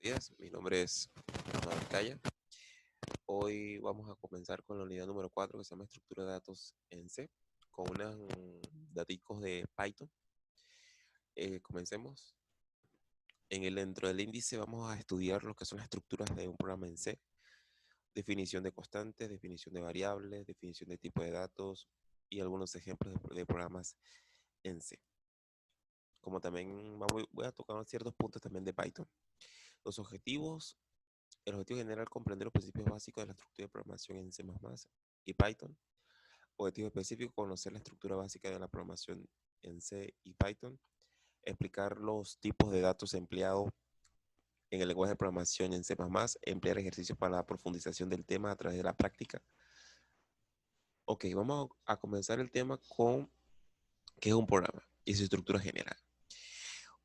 días, mi nombre es Manuel Calla. Hoy vamos a comenzar con la unidad número 4 que se llama estructura de datos en C, con unos daticos de Python. Comencemos. Dentro del índice vamos a estudiar lo que son las estructuras de un programa en C, definición de constantes, definición de variables, definición de tipo de datos y algunos ejemplos de programas en C. Como también voy a tocar ciertos puntos también de Python. Los objetivos. El objetivo general es comprender los principios básicos de la estructura de programación en C++ y Python. Objetivo específico, conocer la estructura básica de la programación en C y Python. Explicar los tipos de datos empleados en el lenguaje de programación en C++. Emplear ejercicios para la profundización del tema a través de la práctica. Ok, vamos a comenzar el tema con qué es un programa y su estructura general.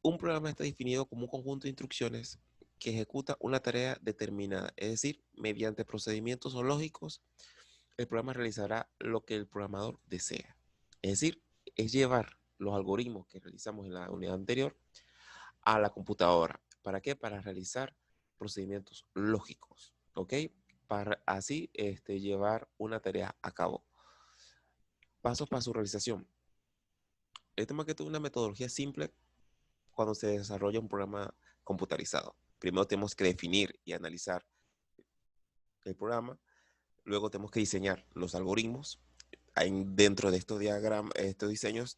Un programa está definido como un conjunto de instrucciones que ejecuta una tarea determinada, es decir, mediante procedimientos o lógicos, el programa realizará lo que el programador desea. Es decir, es llevar los algoritmos que realizamos en la unidad anterior a la computadora. ¿Para qué? Para realizar procedimientos lógicos, ¿ok? Para así llevar una tarea a cabo. Pasos para su realización. Este más que todo una metodología simple cuando se desarrolla un programa computarizado. Primero tenemos que definir y analizar el programa, luego tenemos que diseñar los algoritmos. Dentro de estos diagramas, estos diseños,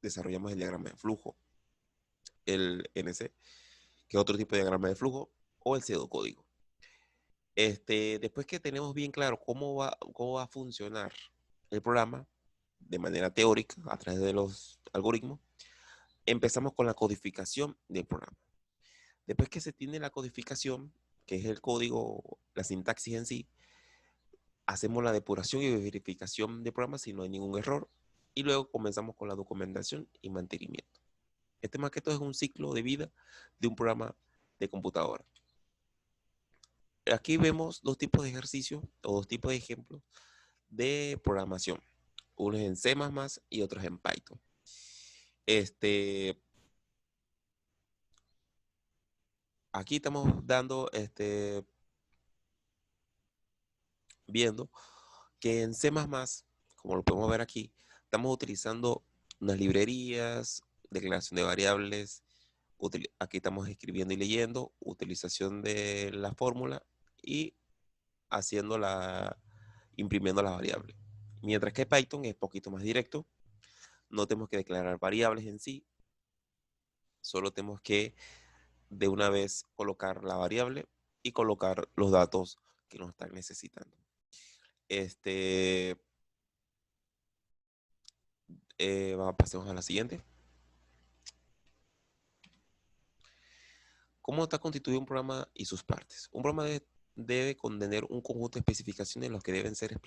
desarrollamos el diagrama de flujo, el NC, que es otro tipo de diagrama de flujo, o el pseudocódigo. Después que tenemos bien claro cómo va a funcionar el programa de manera teórica a través de los algoritmos, empezamos con la codificación del programa. Después que se tiene la codificación, que es el código, la sintaxis en sí, hacemos la depuración y verificación del programa si no hay ningún error. Y luego comenzamos con la documentación y mantenimiento. Este más que todo es un ciclo de vida de un programa de computadora. Aquí vemos dos tipos de ejercicios o dos tipos de ejemplos de programación. Unos en C++ y otros en Python. Aquí estamos viendo que en C++, como lo podemos ver aquí, estamos utilizando unas librerías, declaración de variables, aquí estamos escribiendo y leyendo, utilización de la fórmula y imprimiendo las variables. Mientras que Python es un poquito más directo, no tenemos que declarar variables en sí, solo tenemos que de una vez colocar la variable y colocar los datos que nos están necesitando. Pasemos a la siguiente. ¿Cómo está constituido un programa y sus partes? Un programa debe contener un conjunto de especificaciones los que deben ser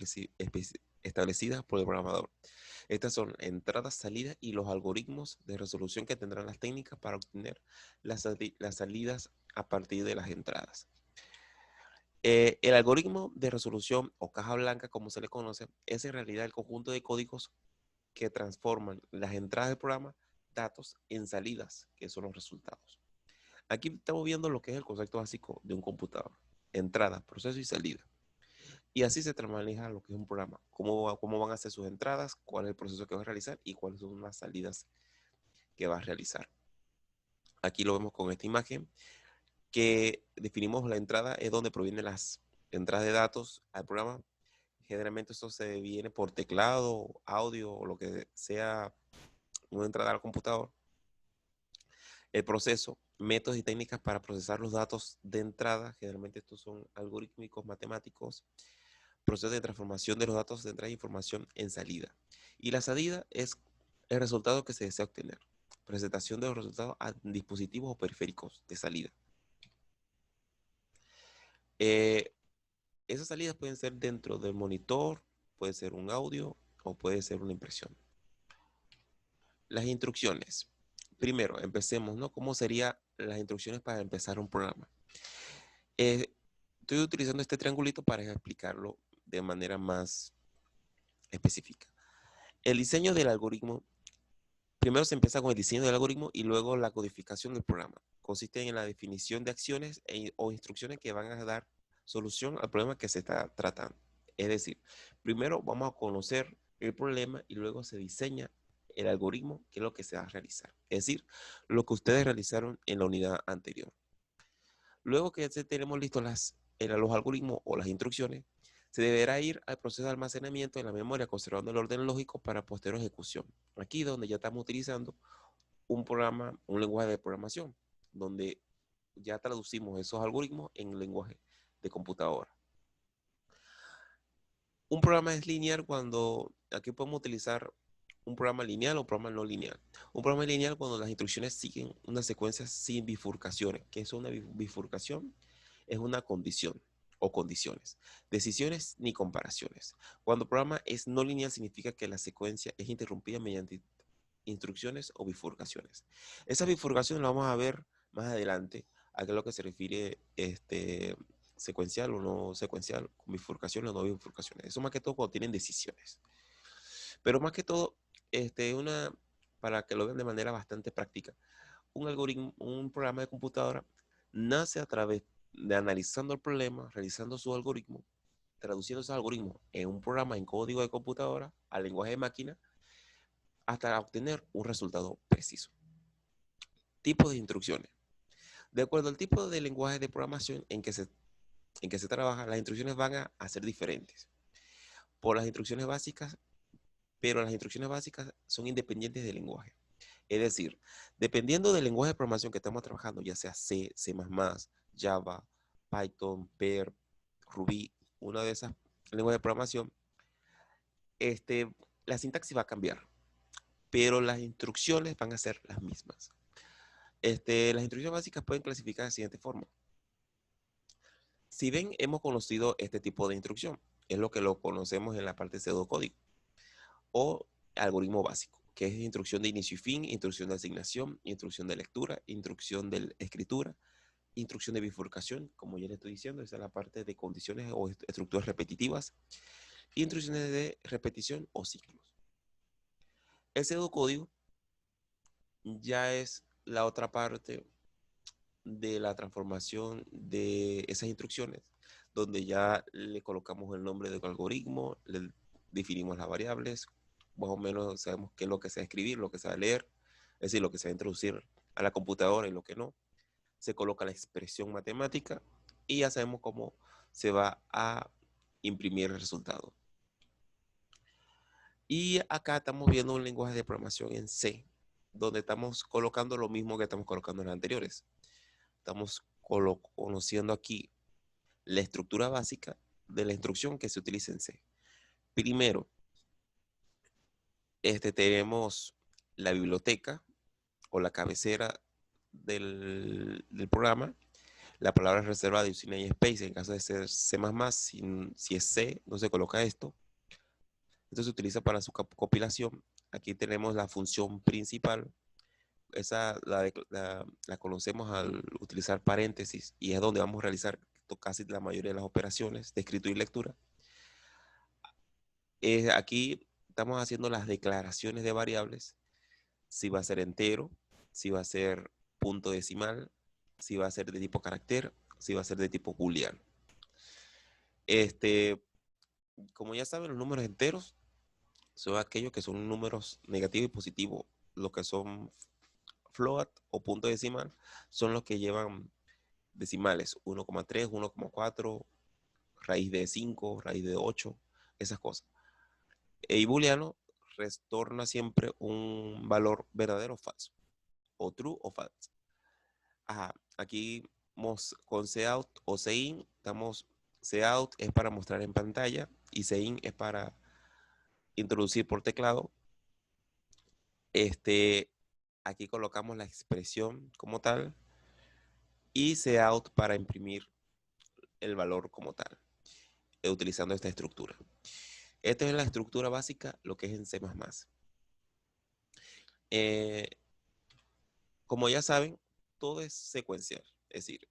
establecidas por el programador. Estas son entradas, salidas y los algoritmos de resolución que tendrán las técnicas para obtener las salidas a partir de las entradas. El algoritmo de resolución o caja blanca, como se le conoce, es en realidad el conjunto de códigos que transforman las entradas del programa, datos, en salidas, que son los resultados. Aquí estamos viendo lo que es el concepto básico de un computador. Entrada, proceso y salida. Y así se maneja lo que es un programa. Cómo van a ser sus entradas, cuál es el proceso que va a realizar y cuáles son las salidas que va a realizar. Aquí lo vemos con esta imagen que definimos la entrada, es donde provienen las entradas de datos al programa. Generalmente esto se viene por teclado, audio o lo que sea una entrada al computador. El proceso, métodos y técnicas para procesar los datos de entrada, generalmente estos son algorítmicos, matemáticos, proceso de transformación de los datos de entrada de información en salida. Y la salida es el resultado que se desea obtener. Presentación de los resultados a dispositivos o periféricos de salida. Esas salidas pueden ser dentro del monitor, puede ser un audio o puede ser una impresión. Las instrucciones. Primero, empecemos, ¿no? ¿Cómo serían las instrucciones para empezar un programa? Estoy utilizando este triangulito para explicarlo de manera más específica. El diseño del algoritmo Primero se empieza con el diseño del algoritmo y luego la codificación del programa. Consiste en la definición de acciones o instrucciones que van a dar solución al problema que se está tratando. Es decir, primero vamos a conocer el problema y luego se diseña el algoritmo, que es lo que se va a realizar. Es decir, lo que ustedes realizaron en la unidad anterior. Luego que tenemos listos los algoritmos o las instrucciones, se deberá ir al proceso de almacenamiento en la memoria, conservando el orden lógico para posterior ejecución. Aquí donde ya estamos utilizando un programa, un lenguaje de programación, donde ya traducimos esos algoritmos en lenguaje de computadora. Un programa es lineal cuando aquí podemos utilizar un programa lineal o un programa no lineal. Un programa lineal cuando las instrucciones siguen una secuencia sin bifurcaciones. ¿Qué es una bifurcación? Es una condición o condiciones, decisiones ni comparaciones. Cuando el programa es no lineal significa que la secuencia es interrumpida mediante instrucciones o bifurcaciones. Esas bifurcaciones las vamos a ver más adelante a qué es lo que se refiere secuencial o no secuencial, con bifurcaciones o no bifurcaciones. Eso más que todo cuando tienen decisiones. Pero más que todo, para que lo vean de manera bastante práctica, un algoritmo, un programa de computadora nace a través de analizando el problema, realizando su algoritmo, traduciendo ese algoritmo en un programa en código de computadora al lenguaje de máquina hasta obtener un resultado preciso. Tipos de instrucciones. De acuerdo al tipo de lenguaje de programación en que se trabaja, las instrucciones van a ser diferentes. Por las instrucciones básicas, pero las instrucciones básicas son independientes del lenguaje. Es decir, dependiendo del lenguaje de programación que estamos trabajando, ya sea C, C++, Java, Python, Perl, Ruby, una de esas lenguajes de programación, la sintaxis va a cambiar, pero las instrucciones van a ser las mismas. Las instrucciones básicas pueden clasificar de la siguiente forma. Si ven, hemos conocido este tipo de instrucción. Es lo que lo conocemos en la parte de pseudocódigo o algoritmo básico, que es instrucción de inicio y fin, instrucción de asignación, instrucción de lectura, instrucción de escritura, instrucción de bifurcación, como ya le estoy diciendo, esa es la parte de condiciones o estructuras repetitivas, instrucciones de repetición o ciclos. El pseudocódigo ya es la otra parte de la transformación de esas instrucciones, donde ya le colocamos el nombre del algoritmo, le definimos las variables, más o menos sabemos qué es lo que se va a escribir, lo que se va a leer, es decir, lo que se va a introducir a la computadora y lo que no. Se coloca la expresión matemática y ya sabemos cómo se va a imprimir el resultado. Y acá estamos viendo un lenguaje de programación en C, donde estamos colocando lo mismo que estamos colocando en las anteriores. Estamos conociendo aquí la estructura básica de la instrucción que se utiliza en C. Primero, tenemos la biblioteca o la cabecera del programa. La palabra reservada y sin space en caso de ser C++, si es C, no se coloca esto. Esto se utiliza para su compilación. Aquí tenemos la función principal. Esa la conocemos al utilizar paréntesis y es donde vamos a realizar casi la mayoría de las operaciones de escritura y lectura. Aquí estamos haciendo las declaraciones de variables, si va a ser entero, si va a ser punto decimal, si va a ser de tipo carácter, si va a ser de tipo booleano. Como ya saben, los números enteros son aquellos que son números negativos y positivos. Los que son float o punto decimal son los que llevan decimales, 1,3, 1,4, raíz de 5, raíz de 8, esas cosas. Y booleano retorna siempre un valor verdadero o falso, o true o false. Ajá, aquí con cout o sein, cout es para mostrar en pantalla y sein es para introducir por teclado. Aquí colocamos la expresión como tal y cout para imprimir el valor como tal, utilizando esta estructura. Esta es la estructura básica, lo que es en C++. Como ya saben, todo es secuencial. Es decir,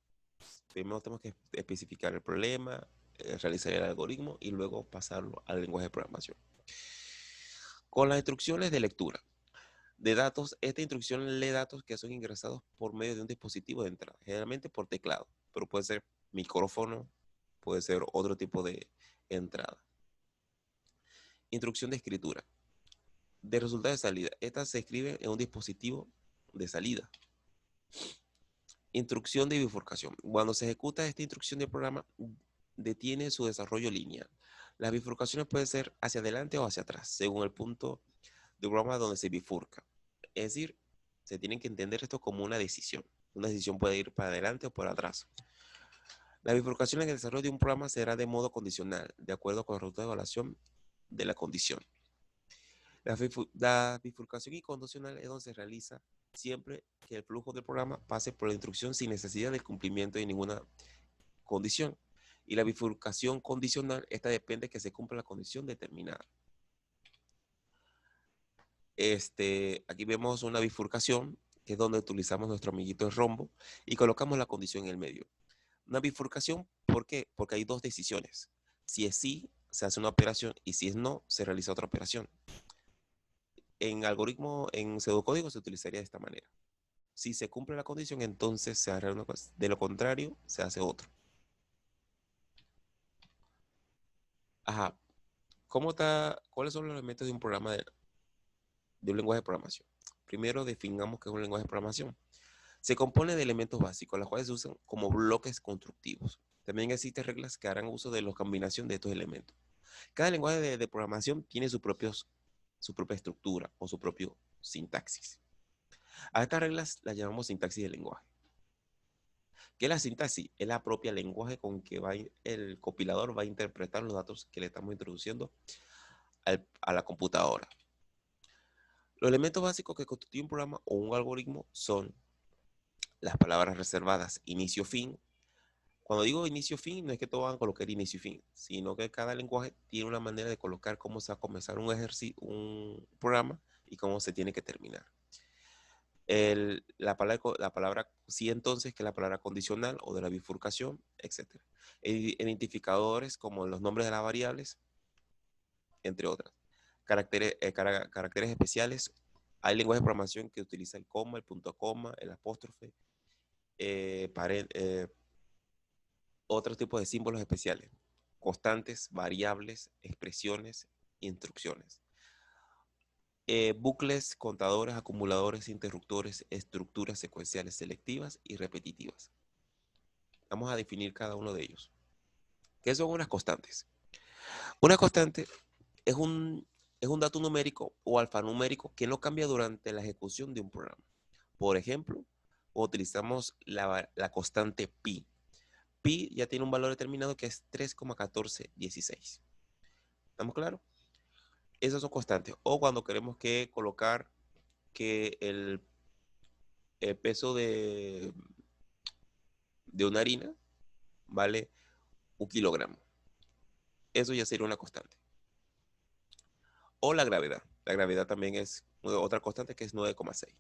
primero tenemos que especificar el problema, realizar el algoritmo y luego pasarlo al lenguaje de programación. Con las instrucciones de lectura. de datos, esta instrucción lee datos que son ingresados por medio de un dispositivo de entrada, generalmente por teclado, pero puede ser micrófono, puede ser otro tipo de entrada. Instrucción de escritura. De resultado de salida. Esta se escribe en un dispositivo de salida. Instrucción de bifurcación. Cuando se ejecuta esta instrucción del programa, detiene su desarrollo lineal. Las bifurcaciones pueden ser hacia adelante o hacia atrás, según el punto del programa donde se bifurca. Es decir, se tienen que entender esto como una decisión. Una decisión puede ir para adelante o para atrás. La bifurcación en el desarrollo de un programa será de modo condicional, de acuerdo con el resultado de evaluación de la condición. La bifurcación incondicional es donde se realiza siempre que el flujo del programa pase por la instrucción sin necesidad del cumplimiento de ninguna condición. Y la bifurcación condicional, esta depende de que se cumpla la condición determinada. Aquí vemos una bifurcación, que es donde utilizamos nuestro amiguito de rombo y colocamos la condición en el medio. Una bifurcación, ¿por qué? Porque hay dos decisiones. Si es sí, se hace una operación y si es no, se realiza otra operación. En algoritmo, en pseudocódigo se utilizaría de esta manera. Si se cumple la condición, entonces se hará una cosa. De lo contrario, se hace otro. Ajá. ¿Cuáles son los elementos de un programa de un lenguaje de programación? Primero definamos qué es un lenguaje de programación. Se compone de elementos básicos, los cuales se usan como bloques constructivos. También existen reglas que harán uso de la combinación de estos elementos. Cada lenguaje de programación tiene su propia estructura o su propio sintaxis. A estas reglas las llamamos sintaxis del lenguaje. ¿Qué es la sintaxis? Es la propia lenguaje con que el compilador va a interpretar los datos que le estamos introduciendo a la computadora. Los elementos básicos que constituyen un programa o un algoritmo son las palabras reservadas inicio-fin. Cuando digo inicio-fin, no es que todos van a colocar inicio y fin, sino que cada lenguaje tiene una manera de colocar cómo se va a comenzar un programa y cómo se tiene que terminar. La palabra sí entonces, que es la palabra condicional o de la bifurcación, etc. Identificadores como los nombres de las variables, entre otras. Caracteres especiales. Hay lenguajes de programación que utiliza el coma, el punto coma, el apóstrofe, otros tipos de símbolos especiales. Constantes, variables, expresiones, instrucciones. Bucles, contadores, acumuladores, interruptores, estructuras secuenciales selectivas y repetitivas. Vamos a definir cada uno de ellos. ¿Qué son unas constantes? Una constante es un dato numérico o alfanumérico que no cambia durante la ejecución de un programa. Por ejemplo, utilizamos la constante pi. Pi ya tiene un valor determinado que es 3,1416. ¿Estamos claros? Esas son constantes. O cuando queremos colocar que el peso de una harina vale 1 kilogramo. Eso ya sería una constante. O la gravedad. La gravedad también es otra constante que es 9,6.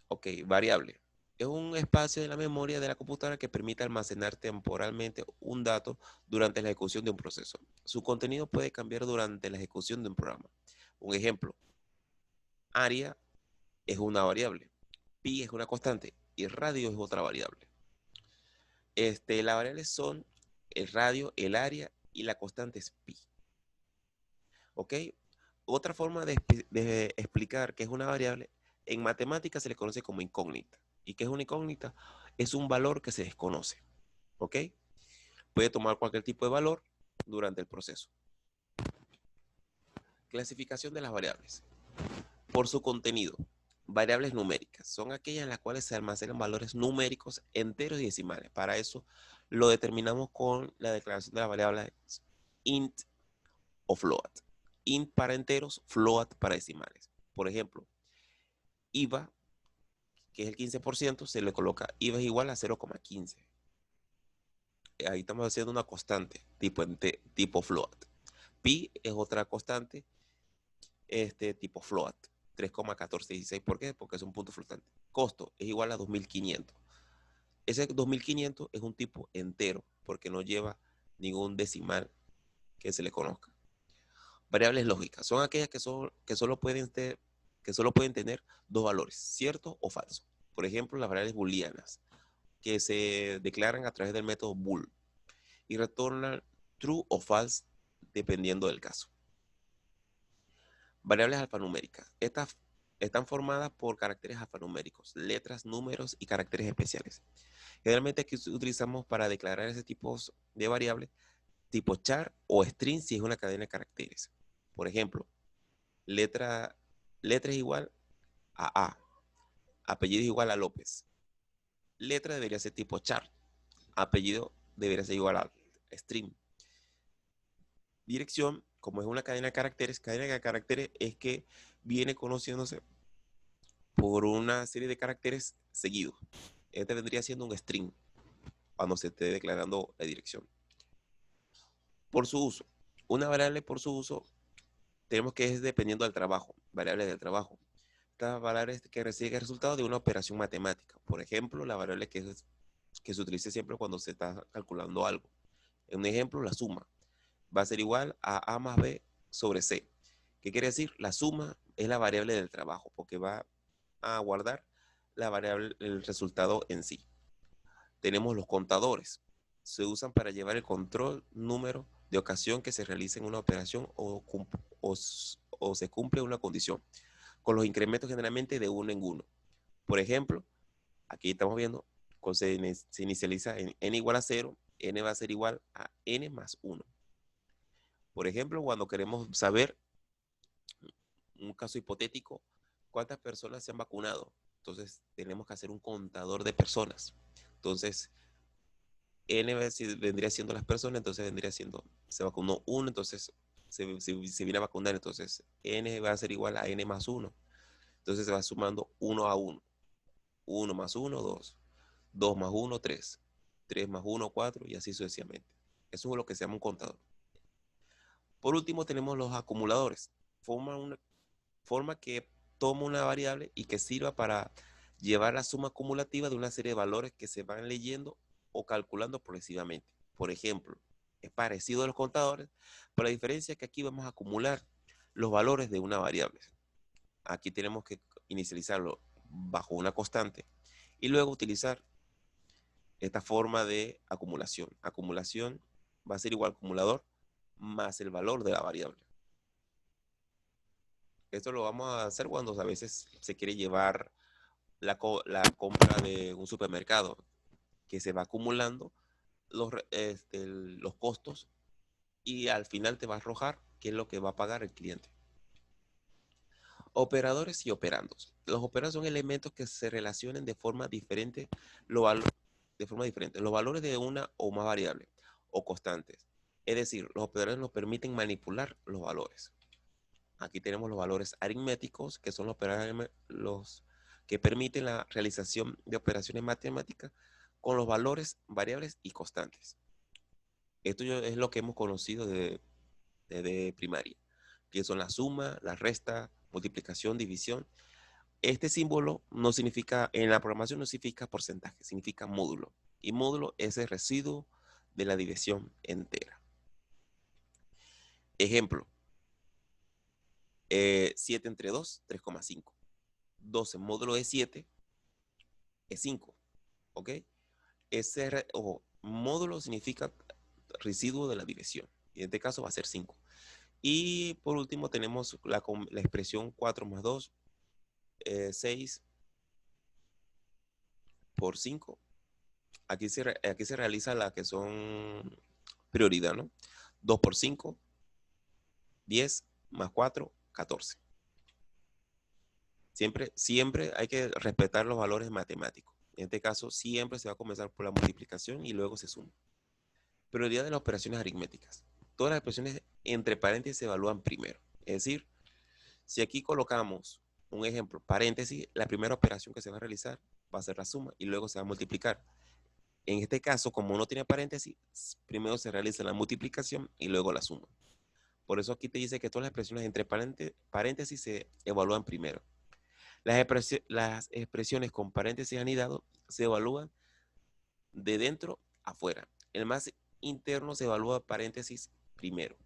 Ok, variable. Es un espacio de la memoria de la computadora que permite almacenar temporalmente un dato durante la ejecución de un proceso. Su contenido puede cambiar durante la ejecución de un programa. Un ejemplo, área es una variable, pi es una constante y radio es otra variable. Las variables son el radio, el área y la constante es pi. ¿Ok? Otra forma de explicar qué es una variable, en matemáticas se le conoce como incógnita. ¿Y qué es una incógnita? Es un valor que se desconoce. ¿Ok? Puede tomar cualquier tipo de valor durante el proceso. Clasificación de las variables. Por su contenido. Variables numéricas son aquellas en las cuales se almacenan valores numéricos enteros y decimales. Para eso lo determinamos con la declaración de las variables int o float. Int para enteros, float para decimales. Por ejemplo, IVA, que es el 15%, se le coloca IVA es igual a 0,15. Ahí estamos haciendo una constante tipo float. Pi es otra constante tipo float. 3,1416. ¿Por qué? Porque es un punto flotante. Costo es igual a 2500. Ese 2500 es un tipo entero porque no lleva ningún decimal que se le conozca. Variables lógicas son aquellas que solo pueden tener dos valores, cierto o falso. Por ejemplo, las variables booleanas, que se declaran a través del método bool y retornan true o false dependiendo del caso. Variables alfanuméricas. Estas están formadas por caracteres alfanuméricos, letras, números y caracteres especiales. Generalmente aquí utilizamos para declarar ese tipo de variables tipo char o string si es una cadena de caracteres. Por ejemplo, letra es igual a A, apellido es igual a López. Letra debería ser tipo char, apellido debería ser igual a string. Dirección, como es una cadena de caracteres es que viene conociéndose por una serie de caracteres seguidos. Este vendría siendo un string cuando se esté declarando la dirección. Por su uso. Una variable por su uso tenemos que es dependiendo del trabajo, variable del trabajo. Esta variable que recibe el resultado de una operación matemática. Por ejemplo, la variable que se utiliza siempre cuando se está calculando algo. En un ejemplo, la suma va a ser igual a A más B sobre C. ¿Qué quiere decir? La suma es la variable del trabajo porque va a guardar la variable, el resultado en sí. Tenemos los contadores. Se usan para llevar el control número de ocasión que se realiza en una operación o se cumple una condición, con los incrementos generalmente de uno en uno. Por ejemplo, aquí estamos viendo, cuando se inicializa en n igual a 0, n va a ser igual a n más 1. Por ejemplo, cuando queremos saber, un caso hipotético, cuántas personas se han vacunado, entonces tenemos que hacer un contador de personas. Entonces, n vendría siendo las personas, entonces vendría siendo, se vacunó 1, entonces se viene a vacunar, entonces n va a ser igual a n más 1. Entonces se va sumando 1 a 1. 1 más 1, 2. 2 más 1, 3. 3 más 1, 4 y así sucesivamente. Eso es lo que se llama un contador. Por último tenemos los acumuladores. Forma que toma una variable y que sirva para llevar la suma acumulativa de una serie de valores que se van leyendo o calculando progresivamente. Por ejemplo, es parecido a los contadores, pero la diferencia es que aquí vamos a acumular los valores de una variable. Aquí tenemos que inicializarlo bajo una constante y luego utilizar esta forma de acumulación. Acumulación va a ser igual acumulador más el valor de la variable. Esto lo vamos a hacer cuando a veces se quiere llevar la compra de un supermercado, que se va acumulando los costos y al final te va a arrojar qué es lo que va a pagar el cliente. Operadores y operandos. Los operandos son elementos que se relacionan de forma diferente, los valores de una o más variables o constantes. Es decir, los operadores nos permiten manipular los valores. Aquí tenemos los valores aritméticos, que son los que permiten la realización de operaciones matemáticas con los valores variables y constantes. Esto es lo que hemos conocido desde primaria, que son la suma, la resta, multiplicación, división. Este símbolo no significa, en la programación no significa porcentaje, significa módulo. Y módulo es el residuo de la división entera. Ejemplo, 7 entre 2, 3,5. 12 módulo de 7 es 5. ¿Ok? Módulo significa residuo de la división. Y en este caso va a ser 5. Y por último tenemos la expresión 4 más 2, 6 por 5. Aquí se realiza la que son prioridad, ¿no? 2 por 5, 10 más 4, 14. Siempre hay que respetar los valores matemáticos. En este caso, siempre se va a comenzar por la multiplicación y luego se suma. Prioridad de las operaciones aritméticas. Todas las operaciones entre paréntesis se evalúan primero. Es decir, si aquí colocamos un ejemplo, paréntesis, la primera operación que se va a realizar va a ser la suma y luego se va a multiplicar. En este caso, como no tiene paréntesis, primero se realiza la multiplicación y luego la suma. Por eso aquí te dice que todas las expresiones entre paréntesis se evalúan primero. Las expresiones con paréntesis anidado se evalúan de dentro a afuera. El más interno se evalúa paréntesis primero.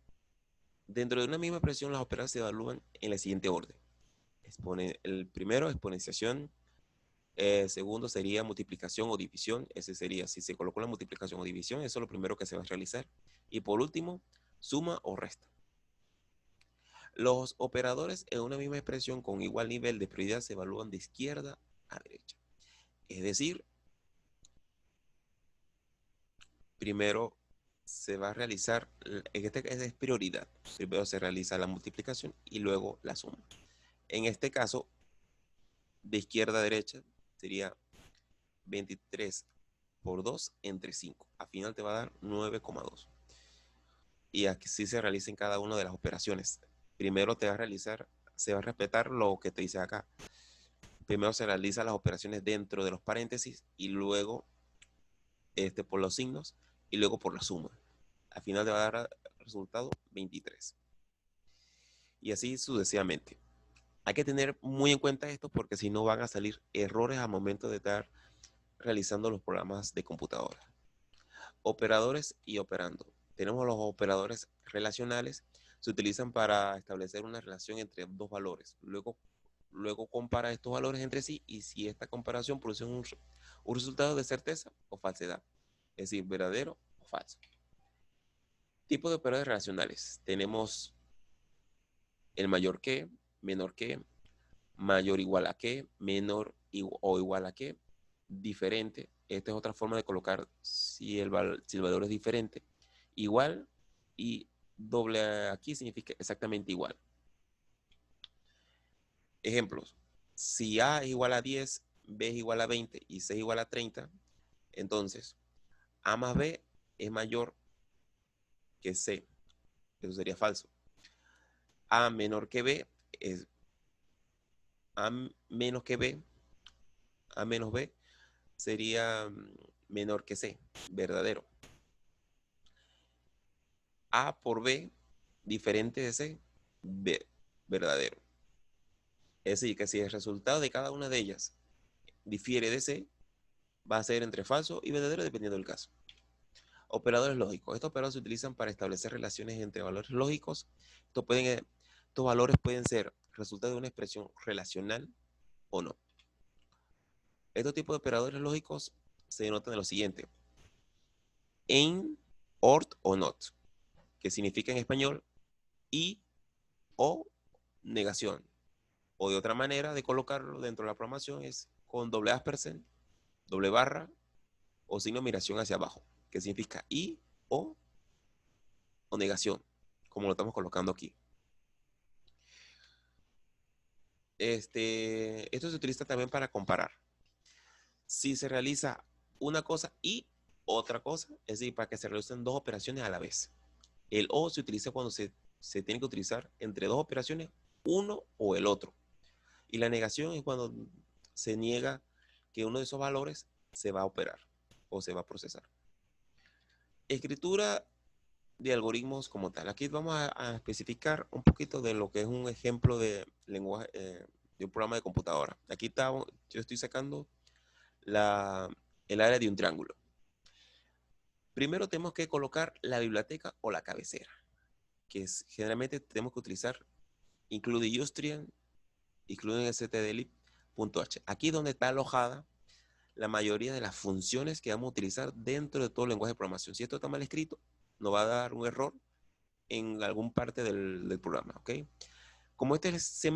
Dentro de una misma expresión, las operaciones se evalúan en la siguiente orden. El primero, exponenciación. Segundo sería multiplicación o división. Ese sería, si se colocó la multiplicación o división, eso es lo primero que se va a realizar. Y por último, suma o resta. Los operadores en una misma expresión con igual nivel de prioridad se evalúan de izquierda a derecha. Es decir, primero se va a realizar, en este caso es prioridad. Primero se realiza la multiplicación y luego la suma. En este caso, de izquierda a derecha, sería 23 por 2 entre 5. Al final te va a dar 9,2. Y así se realiza en cada una de las operaciones. Primero te va a realizar, se va a respetar lo que te dice acá. Primero se realizan las operaciones dentro de los paréntesis y luego por los signos y luego por la suma. Al final te va a dar resultado 23. Y así sucesivamente. Hay que tener muy en cuenta esto porque si no van a salir errores al momento de estar realizando los programas de computadora. Operadores y operando. Tenemos los operadores relacionales. Se utilizan para establecer una relación entre dos valores. Luego compara estos valores entre sí y si esta comparación produce un resultado de certeza o falsedad. Es decir, verdadero o falso. Tipo de operadores relacionales. Tenemos el mayor que, menor que, mayor igual a que, menor o igual a que, diferente. Esta es otra forma de colocar si el valor es diferente. Igual y doble aquí significa exactamente igual. Ejemplos. Si A es igual a 10, B es igual a 20 y C es igual a 30, entonces A más B es mayor que C. Eso sería falso. A menor que B es A menos que B. A menos B sería menor que C. Verdadero. A por B diferente de C. B. Verdadero. Es decir, que si el resultado de cada una de ellas difiere de C, va a ser entre falso y verdadero dependiendo del caso. Operadores lógicos. Estos operadores se utilizan para establecer relaciones entre valores lógicos. Estos valores pueden ser resultado de una expresión relacional o no. Estos tipos de operadores lógicos se denotan de lo siguiente. En, OR o NOT, que significa en español y o negación. O de otra manera de colocarlo dentro de la programación es con doble ampersand, doble barra o signo de admiración hacia abajo, que significa y o negación, como lo estamos colocando aquí. Esto se utiliza también para comparar. Si se realiza una cosa y otra cosa, es decir, para que se realicen dos operaciones a la vez. El o se utiliza cuando se tiene que utilizar entre dos operaciones, uno o el otro. Y la negación es cuando se niega que uno de esos valores se va a operar o se va a procesar. Escritura de algoritmos como tal. Aquí vamos a especificar un poquito de lo que es un ejemplo de lenguaje de un programa de computadora. Aquí está, yo estoy sacando el área de un triángulo. Primero tenemos que colocar la biblioteca o la cabecera, que generalmente tenemos que utilizar include Austrian, include stdlib.h. Aquí es donde está alojada la mayoría de las funciones que vamos a utilizar dentro de todo el lenguaje de programación. Si esto está mal escrito, nos va a dar un error en algún parte del programa, ¿ok? Como este es C++,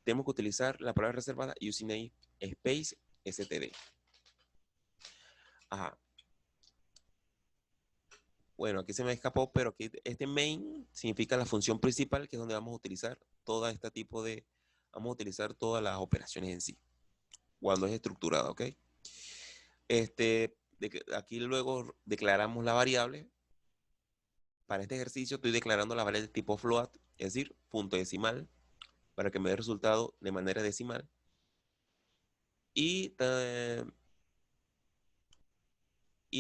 tenemos que utilizar la palabra reservada using a space std. Ajá. Bueno, aquí se me escapó, pero aquí este main significa la función principal, que es donde vamos a utilizar todo este tipo de, vamos a utilizar todas las operaciones en sí, cuando es estructurado, ¿ok? Aquí luego declaramos la variable. Para este ejercicio estoy declarando la variable de tipo float, es decir, punto decimal, para que me dé el resultado de manera decimal. Y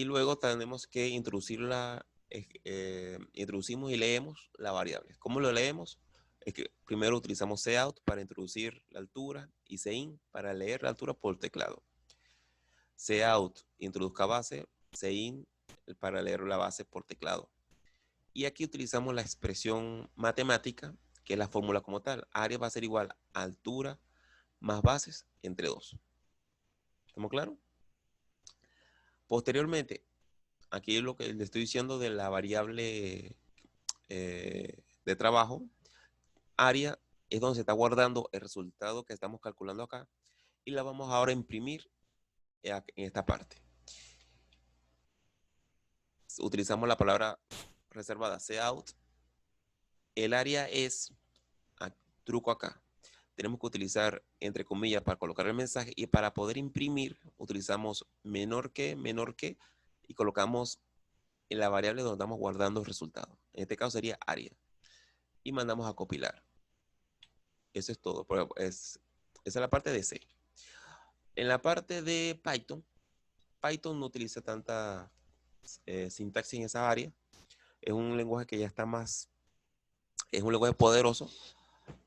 luego tenemos que introducimos y leemos la variable. ¿Cómo lo leemos? Es que primero utilizamos cout para introducir la altura y cin para leer la altura por teclado. Cout introduzca base, cin para leer la base por teclado. Y aquí utilizamos la expresión matemática, que es la fórmula como tal. Área va a ser igual a altura más bases entre 2. ¿Estamos claros? Posteriormente, aquí es lo que le estoy diciendo de la variable de trabajo. Área es donde se está guardando el resultado que estamos calculando acá y la vamos ahora a imprimir en esta parte. Utilizamos la palabra reservada cout. El área es, truco acá, tenemos que utilizar entre comillas para colocar el mensaje, y para poder imprimir utilizamos menor que y colocamos en la variable donde estamos guardando el resultado. En este caso sería área y mandamos a compilar. Eso es todo. Esa es la parte de C. En la parte de Python, Python no utiliza tanta sintaxis en esa área. Es un lenguaje que ya está más, es un lenguaje poderoso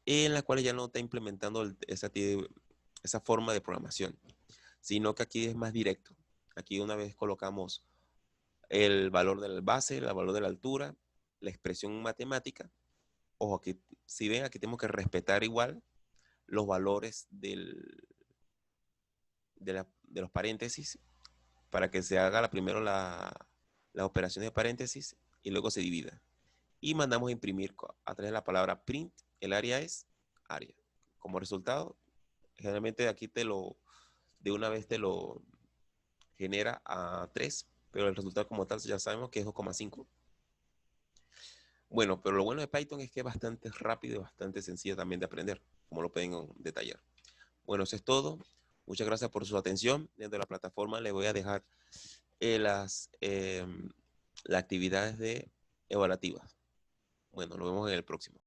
en la cual ya no está implementando esa forma de programación, sino que aquí es más directo. Aquí una vez colocamos el valor de la base, el valor de la altura, la expresión matemática. Ojo, aquí, si ven, aquí tenemos que respetar igual los valores de los paréntesis para que se haga primero las operaciones de paréntesis y luego se divida. Y mandamos a imprimir a través de la palabra print. El área es área. Como resultado, generalmente aquí de una vez te lo genera a 3, pero el resultado como tal ya sabemos que es 2,5. Bueno, pero lo bueno de Python es que es bastante rápido y bastante sencillo también de aprender, como lo pueden detallar. Bueno, eso es todo. Muchas gracias por su atención. Dentro de la plataforma les voy a dejar las actividades evaluativas. Bueno, nos vemos en el próximo.